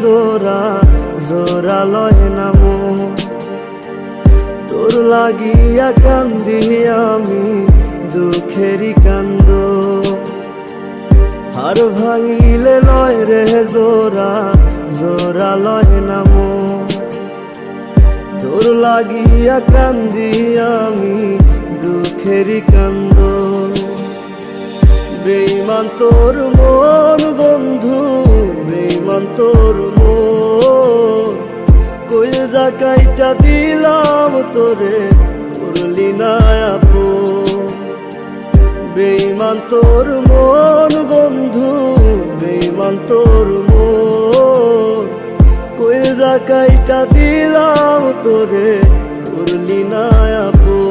জোড়া জোড়া লয় না মন। তোর লাগিয়া কান্দি আমি দুঃখেরই কান্দ, হার ভাঙিলে লয় রে জোড়া জোড়া লয় না মন। তোর লাগিয়া কান্দি আমি দুঃখেরই কান্দ। বেঈমান তোর মন বন্ধু, বেঈমান তোর মন, কইজা কাইটা দিলাম তোরে করলি না আপন। বেঈমান তোর মন বন্ধু, বেঈমান তোর মন, কইজা কাইটা দিলাম তোরে করলি না আপন।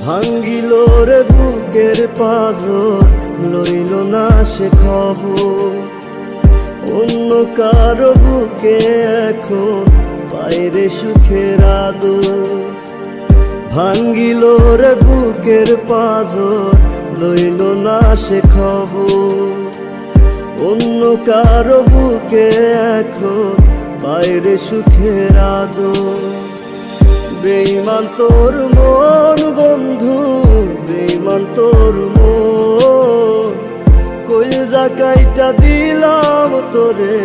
ভাঙ্গিল রে বুকের পাঁজর, লইল না সে খবর। অন্য কারো বুকে এখন বাইরে সুখের আদর। ভাঙ্গিল রে বুকের পাঁজর, লইল না সে খবর। অন্য কারো বুকে এখন বাইরে সুখের আদর। বেঈমান তোর মন বন্ধু, বেঈমান তোর মন, কইজা কাইটা দিলাম তোরে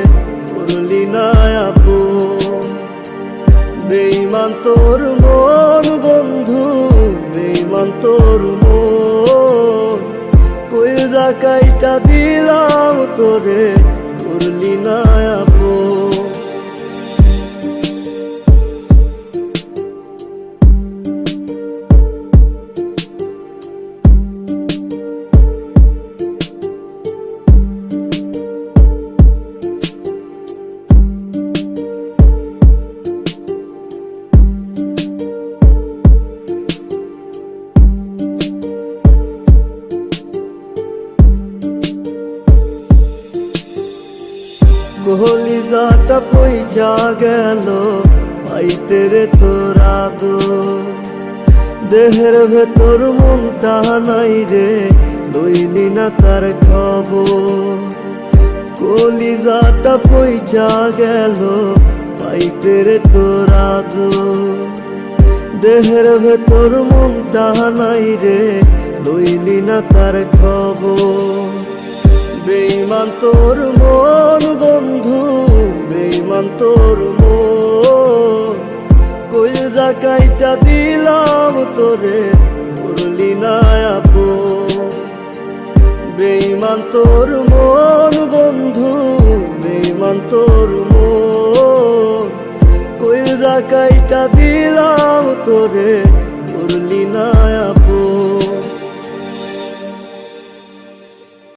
করলি না আপন। বেঈমান তোর মন বন্ধু, বেঈমান তোর মন, কইজা কাইটা দিলাম তোরে করলি না আপন। কলিজাটা পইচা গেল পাইতে রে তোর আদর। দেহের ভেতর মনটা নাই রে, লইলি না তার খবর। কলিজাটা পইচা গেল পাইতে রে তোর আদর। দেহের ভেতর মনটা নাই রে, লইলি না তার খবর। বেঈমান তোর মন বন্ধু, বেঈমান তোর মন, কইজা কাইটা দিলাম তোরে করলি না আপন। বেঈমান তোর মন বন্ধু, বেঈমান তোর মন, কইজা কাইটা দিলাম তোরে করলি না